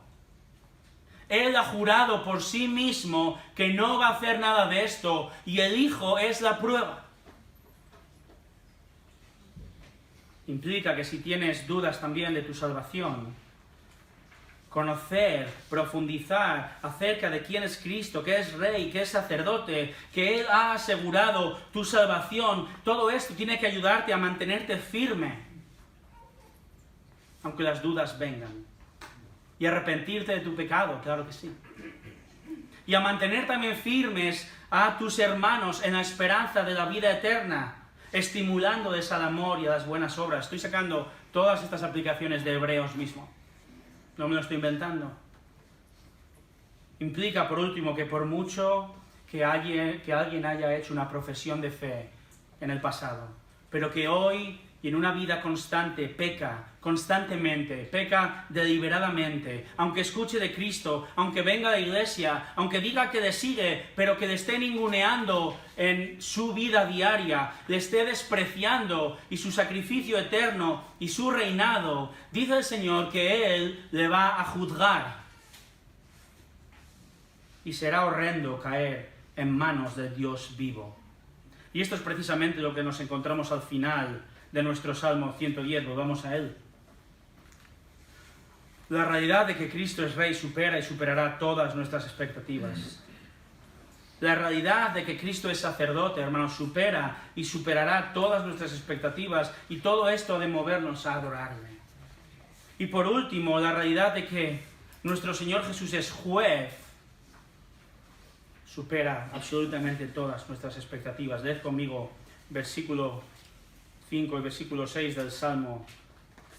Él ha jurado por sí mismo que no va a hacer nada de esto y el Hijo es la prueba. Implica que si tienes dudas también de tu salvación, conocer, profundizar acerca de quién es Cristo, que es Rey, que es sacerdote, que Él ha asegurado tu salvación, todo esto tiene que ayudarte a mantenerte firme, aunque las dudas vengan. Y arrepentirte de tu pecado, claro que sí. Y a mantener también firmes a tus hermanos en la esperanza de la vida eterna, estimulándoles al amor y a las buenas obras. Estoy sacando todas estas aplicaciones de Hebreos mismo. No me lo estoy inventando. Implica, por último, que por mucho que alguien haya hecho una profesión de fe en el pasado, pero que hoy y en una vida constante peca constantemente, peca deliberadamente, aunque escuche de Cristo, aunque venga a la iglesia, aunque diga que le sigue, pero que le esté ninguneando en su vida diaria, le esté despreciando y su sacrificio eterno y su reinado, dice el Señor que Él le va a juzgar. Y será horrendo caer en manos del Dios vivo. Y esto es precisamente lo que nos encontramos al final de nuestro Salmo 110, volvamos a él. La realidad de que Cristo es Rey supera y superará todas nuestras expectativas. La realidad de que Cristo es sacerdote, hermanos, supera y superará todas nuestras expectativas, y todo esto ha de movernos a adorarle. Y por último, la realidad de que nuestro Señor Jesús es juez supera absolutamente todas nuestras expectativas. Leed conmigo versículo 5 y versículo 6 del Salmo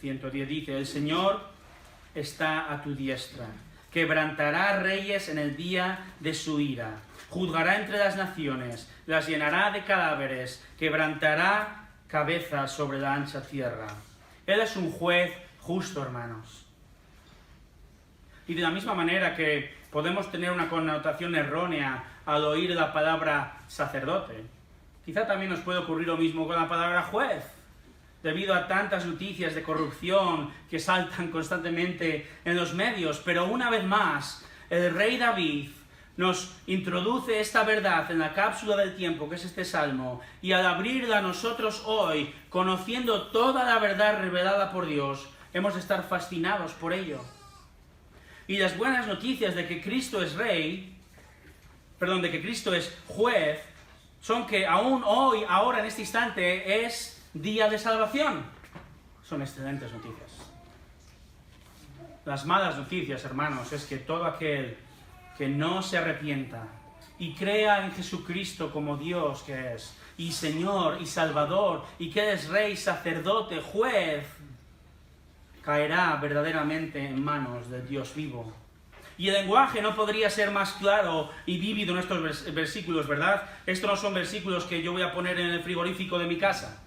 110. Dice: el Señor está a tu diestra, quebrantará reyes en el día de su ira, juzgará entre las naciones, las llenará de cadáveres, quebrantará cabezas sobre la ancha tierra. Él es un juez justo, hermanos. Y de la misma manera que podemos tener una connotación errónea al oír la palabra sacerdote, quizá también nos puede ocurrir lo mismo con la palabra juez, debido a tantas noticias de corrupción que saltan constantemente en los medios. Pero una vez más, el rey David nos introduce esta verdad en la cápsula del tiempo, que es este salmo, y al abrirla nosotros hoy, conociendo toda la verdad revelada por Dios, hemos de estar fascinados por ello. Y las buenas noticias de que Cristo es Rey, de que Cristo es juez, son que aún hoy, ahora en este instante, es día de salvación. Son excelentes noticias. Las malas noticias, hermanos, es que todo aquel que no se arrepienta y crea en Jesucristo como Dios que es, y Señor y Salvador, y que es Rey, sacerdote, juez, caerá verdaderamente en manos del Dios vivo. Y el lenguaje no podría ser más claro y vívido en estos versículos, ¿verdad? Estos no son versículos que yo voy a poner en el frigorífico de mi casa.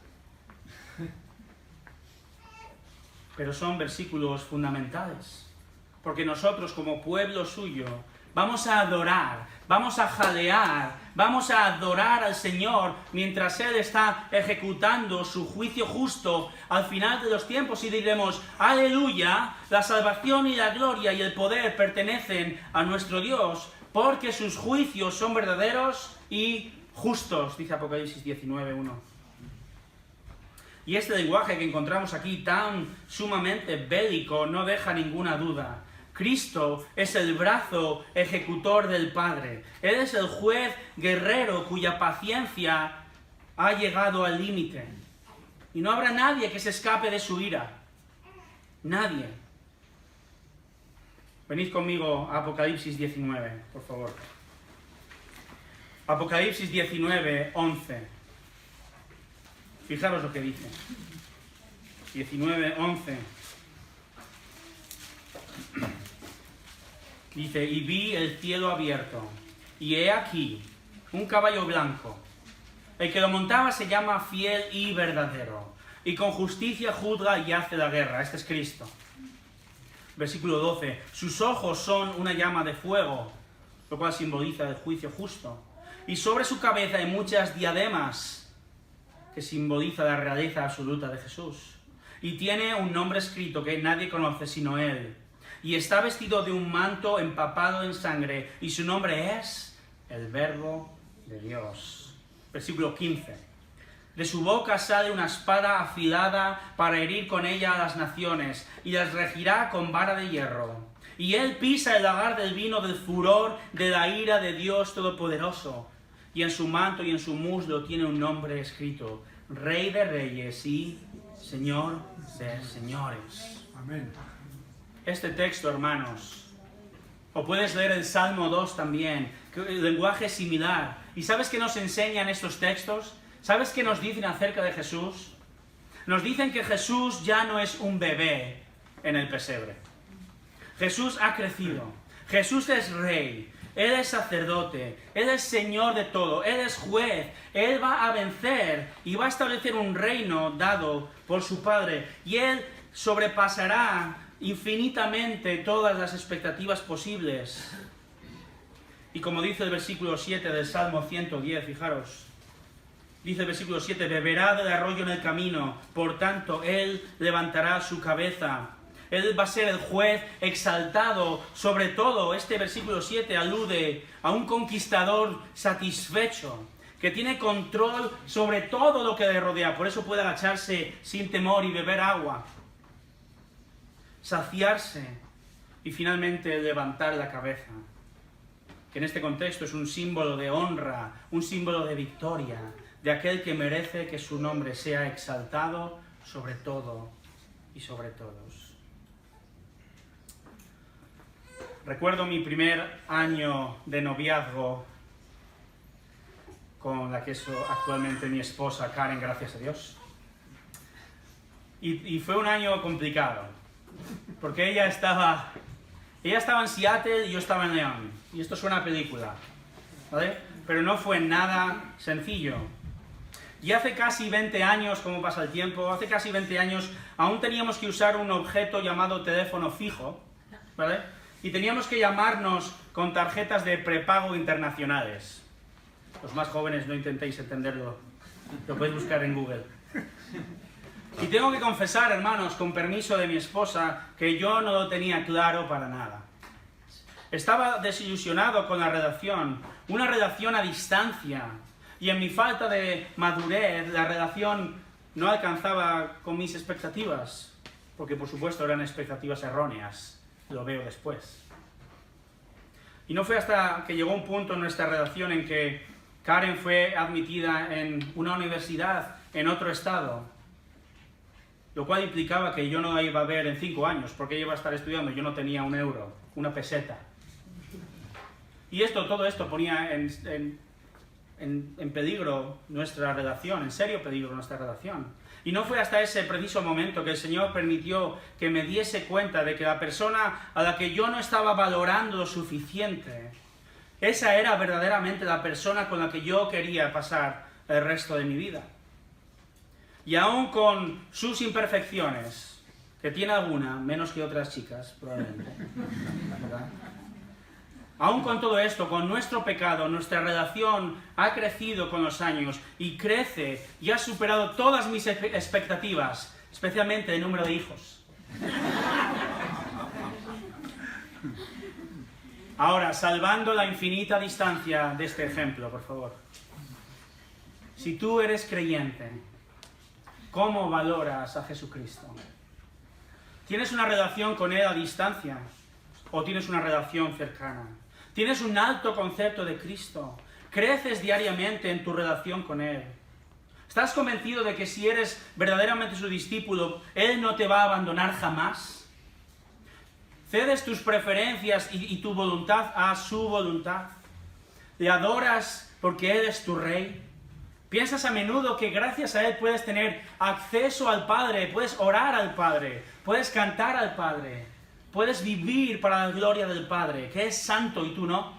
Pero son versículos fundamentales. Porque nosotros, como pueblo suyo, vamos a adorar, vamos a jalear, vamos a adorar al Señor mientras Él está ejecutando su juicio justo al final de los tiempos y diremos, aleluya, la salvación y la gloria y el poder pertenecen a nuestro Dios, porque sus juicios son verdaderos y justos, dice Apocalipsis 19:1. Y este lenguaje que encontramos aquí tan sumamente bélico no deja ninguna duda. Cristo es el brazo ejecutor del Padre. Él es el juez guerrero cuya paciencia ha llegado al límite. Y no habrá nadie que se escape de su ira. Nadie. Venid conmigo a Apocalipsis 19, por favor. Apocalipsis 19:11. Fijaros lo que dice. 19:11. Dice, y vi el cielo abierto, y he aquí un caballo blanco. El que lo montaba se llama Fiel y Verdadero, y con justicia juzga y hace la guerra. Este es Cristo. Versículo 12. Sus ojos son una llama de fuego, lo cual simboliza el juicio justo. Y sobre su cabeza hay muchas diademas, que simboliza la realeza absoluta de Jesús. Y tiene un nombre escrito que nadie conoce sino Él. Y está vestido de un manto empapado en sangre, y su nombre es el Verbo de Dios. Versículo 15. De su boca sale una espada afilada para herir con ella a las naciones, y las regirá con vara de hierro. Y él pisa el lagar del vino del furor de la ira de Dios Todopoderoso. Y en su manto y en su muslo tiene un nombre escrito, Rey de Reyes y Señor de Señores. Amén. Este texto, hermanos, o puedes leer el Salmo 2 también, el lenguaje es similar. ¿Y sabes qué nos enseñan estos textos? ¿Sabes qué nos dicen acerca de Jesús? Nos dicen que Jesús ya no es un bebé en el pesebre. Jesús ha crecido. Jesús es rey. Él es sacerdote. Él es Señor de todo. Él es juez. Él va a vencer y va a establecer un reino dado por su Padre. Y Él sobrepasará infinitamente todas las expectativas posibles. Y como dice el versículo 7 del Salmo 110, fijaros. Dice el versículo 7, beberá del arroyo en el camino, por tanto Él levantará su cabeza. Él va a ser el juez exaltado sobre todo. Este versículo 7 alude a un conquistador satisfecho, que tiene control sobre todo lo que le rodea. Por eso puede agacharse sin temor y beber agua, saciarse y finalmente levantar la cabeza. Que en este contexto es un símbolo de honra, un símbolo de victoria, de aquel que merece que su nombre sea exaltado sobre todo y sobre todos. Recuerdo mi primer año de noviazgo con la que es actualmente mi esposa Karen, gracias a Dios. Y fue un año complicado, porque ella estaba en Seattle y yo estaba en León. Y esto suena a película, ¿vale? Pero no fue nada sencillo. Y hace casi 20 años, ¿cómo pasa el tiempo? Hace casi 20 años aún teníamos que usar un objeto llamado teléfono fijo, ¿vale? Y teníamos que llamarnos con tarjetas de prepago internacionales. Los más jóvenes no intentéis entenderlo, lo podéis buscar en Google. Y tengo que confesar, hermanos, con permiso de mi esposa, que yo no lo tenía claro para nada. Estaba desilusionado con la relación, una relación a distancia. Y en mi falta de madurez, la relación no alcanzaba con mis expectativas, porque por supuesto eran expectativas erróneas, lo veo después. Y no fue hasta que llegó un punto en nuestra relación en que Karen fue admitida en una universidad en otro estado, lo cual implicaba que yo no la iba a ver en 5 años, porque ella iba a estar estudiando, yo no tenía un euro, una peseta. Y todo esto ponía en peligro nuestra relación, en serio peligro nuestra relación. Y no fue hasta ese preciso momento que el Señor permitió que me diese cuenta de que la persona a la que yo no estaba valorando lo suficiente, esa era verdaderamente la persona con la que yo quería pasar el resto de mi vida. Y aún con sus imperfecciones, que tiene alguna, menos que otras chicas, probablemente, ¿verdad? Aún con todo esto, con nuestro pecado, nuestra relación ha crecido con los años y crece y ha superado todas mis expectativas, especialmente el número de hijos. Ahora, salvando la infinita distancia de este ejemplo, por favor. Si tú eres creyente, ¿cómo valoras a Jesucristo? ¿Tienes una relación con Él a distancia o tienes una relación cercana? ¿Tienes un alto concepto de Cristo? ¿Creces diariamente en tu relación con Él? ¿Estás convencido de que si eres verdaderamente su discípulo, Él no te va a abandonar jamás? ¿Cedes tus preferencias y tu voluntad a su voluntad? ¿Le adoras porque Él es tu Rey? ¿Piensas a menudo que gracias a Él puedes tener acceso al Padre, puedes orar al Padre, puedes cantar al Padre, puedes vivir para la gloria del Padre, que es santo y tú no?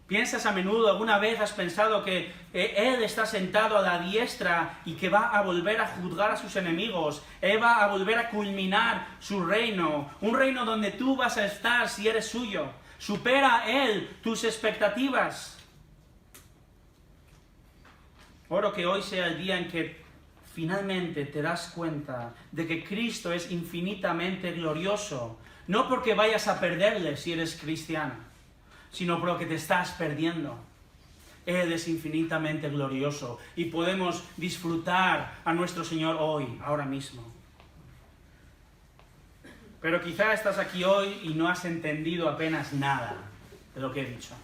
¿Piensas a menudo, alguna vez has pensado que Él está sentado a la diestra y que va a volver a juzgar a sus enemigos? Él va a volver a culminar su reino, un reino donde tú vas a estar si eres suyo. ¿Supera Él tus expectativas? Oro que hoy sea el día en que finalmente te das cuenta de que Cristo es infinitamente glorioso, no porque vayas a perderle si eres cristiano, sino porque te estás perdiendo. Él es infinitamente glorioso y podemos disfrutar a nuestro Señor hoy, ahora mismo. Pero quizá estás aquí hoy y no has entendido apenas nada de lo que he dicho.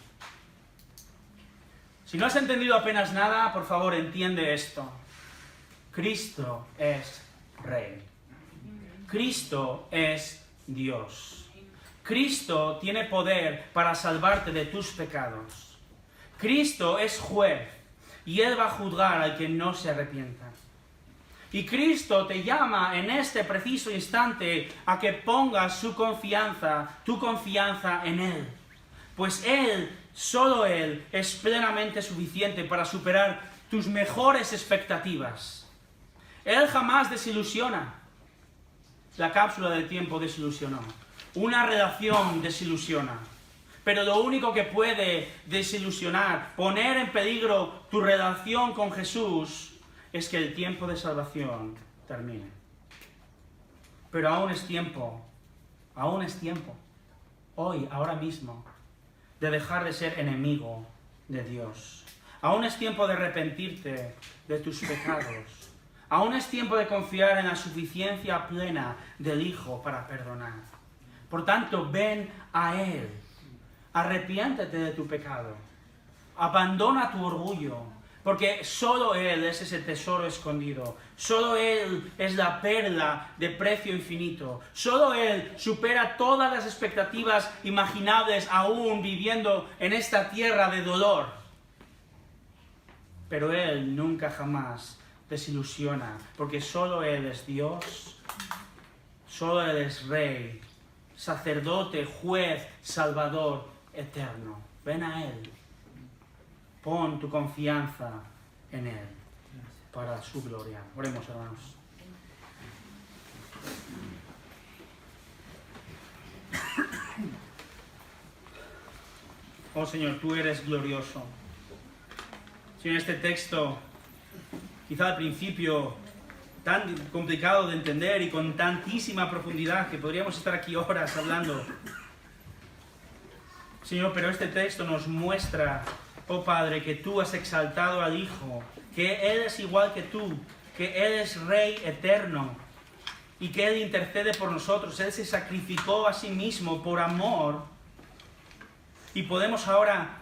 Si no has entendido apenas nada, por favor, entiende esto. Cristo es Rey. Cristo es Dios. Cristo tiene poder para salvarte de tus pecados. Cristo es juez y Él va a juzgar al que no se arrepienta. Y Cristo te llama en este preciso instante a que pongas tu confianza en Él. Pues Él, solo Él, es plenamente suficiente para superar tus mejores expectativas. Él jamás desilusiona. La cápsula del tiempo desilusionó. Una relación desilusiona. Pero lo único que puede desilusionar, poner en peligro tu relación con Jesús, es que el tiempo de salvación termine. Pero aún es tiempo, hoy, ahora mismo, de dejar de ser enemigo de Dios. Aún es tiempo de arrepentirte de tus pecados. Aún es tiempo de confiar en la suficiencia plena del Hijo para perdonar. Por tanto, ven a Él. Arrepiéntete de tu pecado. Abandona tu orgullo. Porque solo Él es ese tesoro escondido. Solo Él es la perla de precio infinito. Solo Él supera todas las expectativas imaginables aún viviendo en esta tierra de dolor. Pero Él nunca jamás desilusiona. Porque solo Él es Dios. Solo Él es Rey, sacerdote, juez, salvador eterno. Ven a Él. Pon tu confianza en Él para su gloria. Oremos, hermanos. Oh Señor, tú eres glorioso. Si en este texto, quizá al principio, tan complicado de entender y con tantísima profundidad que podríamos estar aquí horas hablando. Señor, pero este texto nos muestra, oh Padre, que tú has exaltado al Hijo, que Él es igual que tú, que Él es Rey eterno y que Él intercede por nosotros. Él se sacrificó a sí mismo por amor y podemos ahora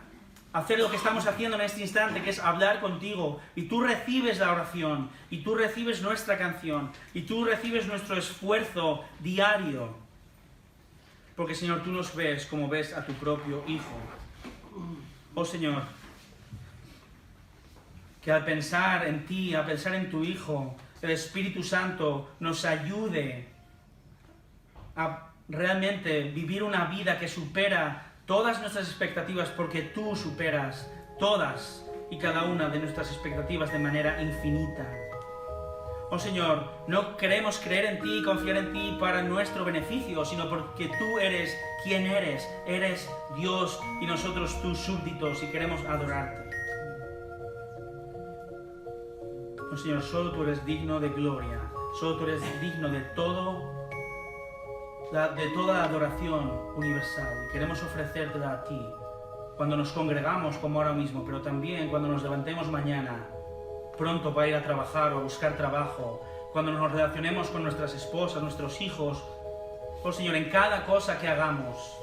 hacer lo que estamos haciendo en este instante, que es hablar contigo, y tú recibes la oración, y tú recibes nuestra canción, y tú recibes nuestro esfuerzo diario. Porque, Señor, tú nos ves como ves a tu propio Hijo. Oh, Señor, que al pensar en ti, al pensar en tu Hijo, el Espíritu Santo nos ayude a realmente vivir una vida que supera todas nuestras expectativas, porque tú superas todas y cada una de nuestras expectativas de manera infinita. Oh Oh Señor, no queremos creer en ti y confiar en ti para nuestro beneficio, sino porque tú eres quien eres. Eres Dios y nosotros tus súbditos y queremos adorarte. Oh Señor, solo tú eres digno de gloria, solo tú eres digno de toda la adoración universal. Y queremos ofrecértela a ti cuando nos congregamos como ahora mismo, pero también cuando nos levantemos mañana, pronto para ir a trabajar o a buscar trabajo, cuando nos relacionemos con nuestras esposas, nuestros hijos. Oh Señor, en cada cosa que hagamos,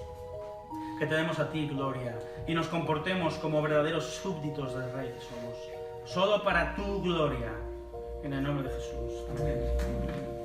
que te demos a ti gloria y nos comportemos como verdaderos súbditos del Rey que somos. Solo para tu gloria, en el nombre de Jesús. Amén.